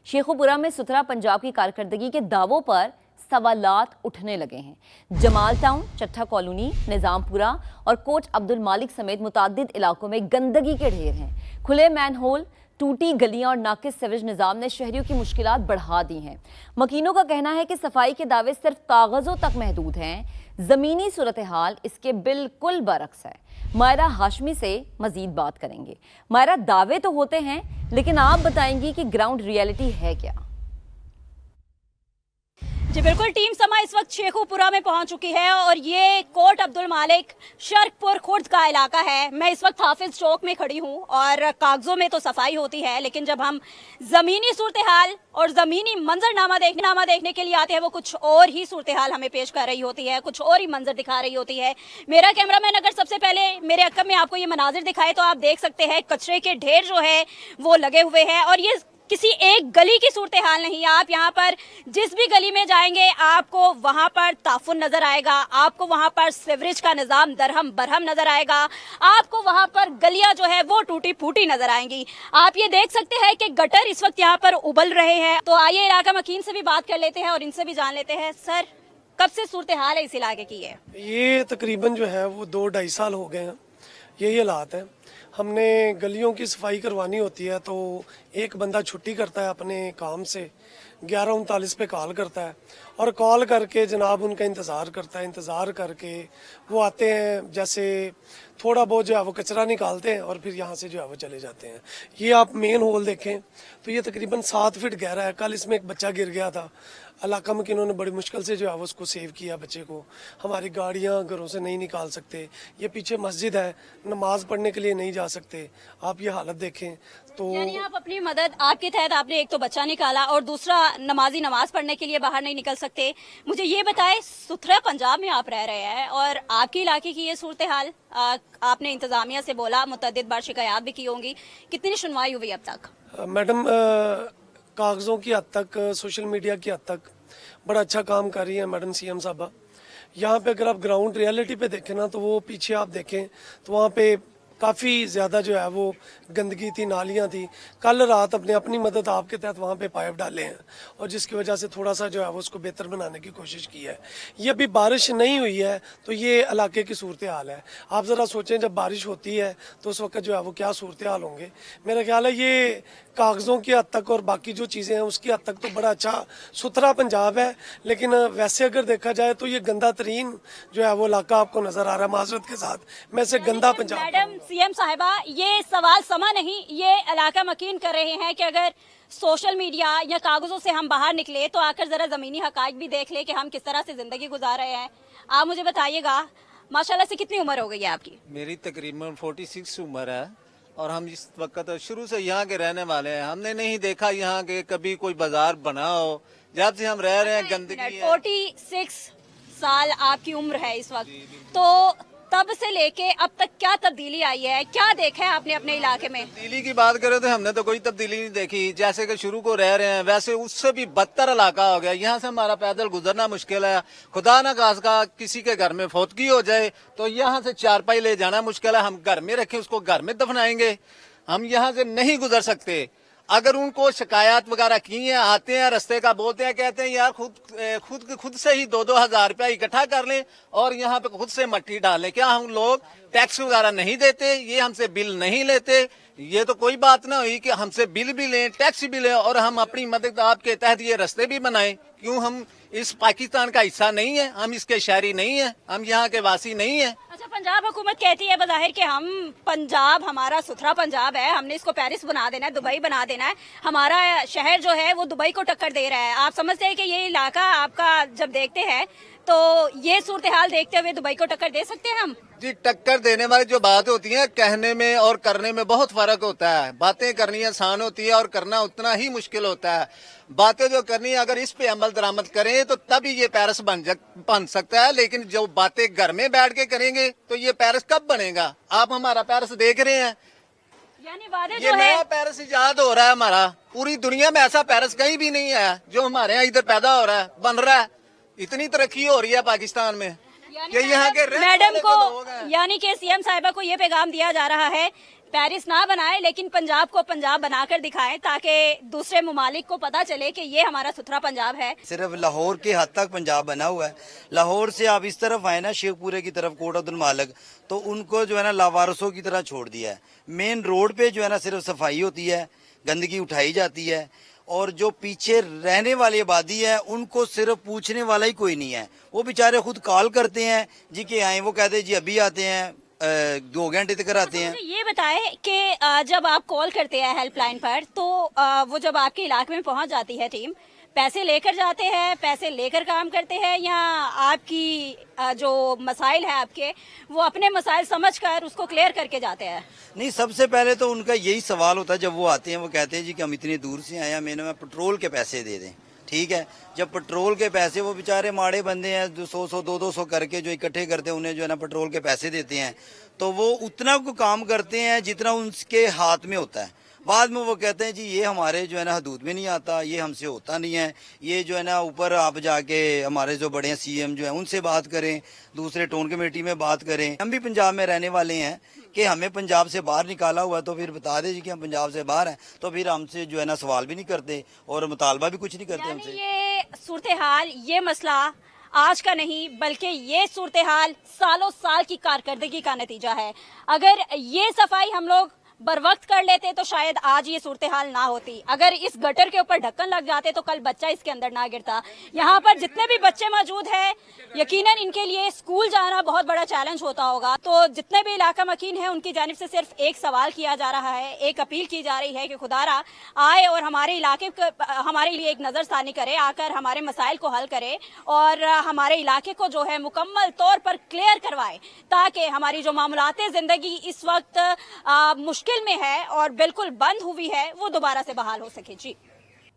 शेखोपुरा में सुथरा पंजाब की कारकर्दगी के दावों पर सवालात उठने लगे हैं। जमाल टाउन, चट्ठा कॉलोनी, निजामपुरा और कोट अब्दुल मालिक समेत मुतादिद इलाकों में गंदगी के ढेर हैं। खुले मैनहोल, टूटी गलियां और नाकिस सीवरेज निज़ाम ने शहरियों की मुश्किलात बढ़ा दी हैं। मकीनों का कहना है कि सफाई के दावे सिर्फ कागजों तक महदूद हैं। ज़मीनी सूरत हाल इसके बिल्कुल बरक्स है। मायरा हाशमी से मजीद बात करेंगे। मायरा, दावे तो होते हैं, लेकिन आप बताएंगी कि ग्राउंड रियलिटी है क्या? जी बिल्कुल, टीम समा इस वक्त शेखोपुरा में पहुंच चुकी है और ये कोट अब्दुल मालिक शर्कपुर खुर्द का इलाका है। मैं इस वक्त हाफिज चौक में खड़ी हूं और कागजों में तो सफाई होती है, लेकिन जब हम जमीनी सूरत हाल और जमीनी मंजरनामा देखने के लिए आते हैं, वो कुछ और ही सूरत हाल हमें पेश कर रही होती है, कुछ और ही मंजर दिखा रही होती है। मेरा कैमरामैन अगर सबसे पहले मेरे अक्कम में आपको ये मनाजिर दिखाए तो आप देख सकते हैं कचरे के ढेर जो है वो लगे हुए हैं और ये किसी एक गली की सूरत हाल नहीं है। आप यहाँ पर जिस भी गली में जाएंगे आपको वहाँ पर ताफुन नजर आएगा, आपको वहाँ पर सीवरेज का निज़ाम दरहम बरहम नजर आएगा, आपको वहाँ पर गलियाँ जो है वो टूटी फूटी नजर आएंगी। आप ये देख सकते हैं कि गटर इस वक्त यहाँ पर उबल रहे हैं। तो आइए इलाका मकीन से भी बात कर लेते हैं और इनसे भी जान लेते हैं। सर, कब से सूरत हाल है इस इलाके की? ये तकरीबन जो है वो 2-2.5 साल हो गए हैं, यही हालात है। हमने गलियों की सफाई करवानी होती है तो एक बंदा छुट्टी करता है अपने काम से, 11:39 पे कॉल करता है और कॉल करके जनाब उनका इंतज़ार करता है। इंतज़ार करके वो आते हैं, जैसे थोड़ा बहुत जो है वो कचरा निकालते हैं और फिर यहाँ से जो है वो चले जाते हैं। ये आप मेन होल देखें तो ये तकरीबन 7 फीट गहरा है। कल इसमें एक बच्चा गिर गया था, इलाका में कि इन्होंने बड़ी मुश्किल से जो है वो उसको सेव किया बच्चे को। हमारी गाड़ियाँ घरों से नहीं निकाल सकते। ये पीछे मस्जिद है, नमाज पढ़ने के लिए नहीं जा सकते। आप ये हालत देखें तो यानी आप अपनी मदद आपके तहत आपने एक तो बच्चा निकाला और दूसरा नमाजी नमाज पढ़ने के लिए बाहर नहीं निकल सकते। मुझे ये बताएं, सुथरा पंजाब में आप रह रहे हैं और आपके इलाके की ये सूरत हाल, आपने इंतजामिया से बोला, मुतअद्दिद बार शिकायत भी की होंगी, कितनी सुनवाई हुई अब तक? मैडम, कागज़ों की हद तक, सोशल मीडिया की हद तक बड़ा अच्छा काम कर रही है मैडम सीएम साहबा। यहाँ पे अगर आप ग्राउंड रियलिटी पे देखें ना तो वो पीछे आप देखें तो वहाँ पे काफ़ी ज़्यादा जो है वो गंदगी थी, नालियाँ थी। कल रात अपनी मदद आपके तहत वहाँ पे पाइप डाले हैं और जिसकी वजह से थोड़ा सा जो है वो उसको बेहतर बनाने की कोशिश की है। ये अभी बारिश नहीं हुई है तो ये इलाके की सूरत हाल है। आप ज़रा सोचें, जब बारिश होती है तो उस वक्त जो है वो क्या सूरत हाल होंगे। मेरा ख्याल है ये कागज़ों की हद तक और बाकी जो चीज़ें हैं उसकी हद तक तो बड़ा अच्छा सुथरा पंजाब है, लेकिन वैसे अगर देखा जाए तो ये गंदा तरीन जो है वो इलाका आपको नज़र आ रहा है। माजरत के साथ मैं से गंदा पंजाब। मैडम सीएम साहिबा, ये सवाल समा नहीं, ये इलाका मकीन कर रहे हैं कि अगर सोशल मीडिया या कागजों से हम बाहर निकले तो आकर जरा जमीनी हकाइक भी देख ले कि हम किस तरह से जिंदगी गुजार रहे हैं। आप मुझे बताइएगा, माशाल्लाह से कितनी उम्र हो गई है आपकी? मेरी तकरीबन 46 उम्र है और हम इस वक्त शुरू से यहाँ के रहने वाले हैं। हमने नहीं देखा यहाँ के कभी कोई बाजार बना हो। जब से हम रह रहे हैं गंदगी है। 46 साल आपकी उम्र है इस वक्त, तो तब से लेके अब तक क्या तब्दीली आई है, क्या देखा है आपने अपने इलाके में? तब्दीली की बात करें तो हमने तो कोई तब्दीली नहीं देखी। जैसे कि शुरू को रह रहे हैं वैसे उससे भी बदतर इलाका हो गया। यहाँ से हमारा पैदल गुजरना मुश्किल है। खुदा न खास्ता किसी के घर में फौतगी हो जाए तो यहाँ से चारपाई ले जाना मुश्किल है। हम घर में रखें, उसको घर में दफनाएंगे, हम यहाँ से नहीं गुजर सकते। अगर उनको शिकायत वगैरह की है, आते हैं रास्ते का बोलते हैं, कहते हैं यार खुद से ही 2-2 हज़ार रुपया इकट्ठा कर लें और यहाँ पे खुद से मट्टी डालें। क्या हम लोग टैक्स वगैरह नहीं देते? ये हमसे बिल नहीं लेते? ये तो कोई बात ना हुई कि हमसे बिल भी लें, टैक्स भी लें और हम अपनी मदद आपके तहत ये रास्ते भी बनाएं। क्यों हम इस पाकिस्तान का हिस्सा नहीं है? हम इसके शहरी नहीं है? हम यहाँ के वासी नहीं है? अच्छा, पंजाब हुकूमत कहती है बज़ाहिर कि हम पंजाब, हमारा सुथरा पंजाब है, हमने इसको पेरिस बना देना है, दुबई बना देना है, हमारा शहर जो है वो दुबई को टक्कर दे रहा है। आप समझते हैं कि ये इलाका आपका जब देखते हैं तो ये सूरत हाल देखते हुए दुबई को टक्कर दे सकते हैं हम? जी, टक्कर देने वाली जो बात होती है, कहने में और करने में बहुत फर्क होता है। बातें करनी आसान होती है और करना उतना ही मुश्किल होता है। बातें जो करनी है अगर इस पे अमल दरामद करें तो तभी ये पेरिस बन सकता है, लेकिन जो बातें घर में बैठ के करेंगे तो ये पेरिस कब बनेगा? आप हमारा पेरिस देख रहे हैं, यानी वादे ये जो है नया पेरिस इजाद हो रहा है हमारा। पूरी दुनिया में ऐसा पेरिस कहीं भी नहीं है जो हमारे यहाँ इधर पैदा हो रहा है, बन रहा है। इतनी तरक्की हो रही है पाकिस्तान में कि यहाँ के मैडम को, यानी कि सीएम साहिबा को ये पैगाम दिया जा रहा है पेरिस ना बनाए लेकिन पंजाब को पंजाब बनाकर दिखाएं ताकि दूसरे ममालिक को पता चले कि ये हमारा सुथरा पंजाब है। सिर्फ लाहौर के हद तक पंजाब बना हुआ है। लाहौर से आप इस तरफ आए ना शेखपुरे की तरफ कोट अब्दुल मालिक, तो उनको जो है ना लावारसों की तरह छोड़ दिया है। मेन रोड पे जो है ना सिर्फ सफाई होती है, गंदगी उठाई जाती है, और जो पीछे रहने वाली आबादी है उनको सिर्फ पूछने वाला ही कोई नहीं है। वो बेचारे खुद कॉल करते हैं जी कि आए, वो कहते हैं जी अभी आते हैं, 2 घंटे तक आते हैं। मुझे ये बताएं कि जब आप कॉल करते हैं हेल्पलाइन पर तो वो जब आपके इलाके में पहुंच जाती है टीम, पैसे लेकर जाते हैं, पैसे लेकर काम करते हैं, या आपकी जो मसाइल है आपके वो अपने मसाइल समझकर उसको क्लियर करके जाते हैं? नहीं, सबसे पहले तो उनका यही सवाल होता है जब वो आते हैं, वो कहते हैं जी कि हम इतनी दूर से आए हैं, हमें पेट्रोल के पैसे दे दें। ठीक है, जब पेट्रोल के पैसे, वो बेचारे माड़े बंदे हैं, 100 200 करके जो इकट्ठे करते हैं, उन्हें जो है ना पेट्रोल के पैसे देते हैं, तो वो उतना को काम करते हैं जितना उनके हाथ में होता है। बाद में वो कहते हैं जी ये हमारे जो है ना हदूद में नहीं आता, ये हमसे होता नहीं है, ये जो है ना ऊपर आप जाके हमारे जो बड़े हैं सीएम जो है उनसे बात करें, दूसरे टोन कमेटी में बात करें। हम भी पंजाब में रहने वाले हैं कि हमें पंजाब से बाहर निकाला हुआ, तो फिर बता दे जी कि हम पंजाब से बाहर हैं, तो फिर हमसे जो है ना सवाल भी नहीं करते और मुतालबा भी कुछ नहीं करते हमसे। ये सूरत हाल, ये मसला आज का नहीं बल्कि ये सूरत हाल सालों साल की कारकर्दगी का नतीजा है। अगर ये सफाई हम लोग बर वक्त कर लेते तो शायद आज ये सूरत हाल ना होती। अगर इस गटर के ऊपर ढक्कन लग जाते तो कल बच्चा इसके अंदर ना गिरता। यहाँ पर जितने भी बच्चे मौजूद हैं, यकीनन इनके लिए स्कूल जाना बहुत बड़ा चैलेंज होता होगा। तो जितने भी इलाका मकीन हैं उनकी जानिब से सिर्फ एक सवाल किया जा रहा है, एक अपील की जा रही है कि खुदारा आए और हमारे इलाके हमारे लिए एक नज़रसानी करे, आकर हमारे मसाइल को हल करे और हमारे इलाके को जो है मुकम्मल तौर पर क्लियर करवाए, ताकि हमारी जो मामूलाते ज़िंदगी इस वक्त मुश्किल में है और बिल्कुल बंद हुई है वो दोबारा से बहाल हो सके। जी।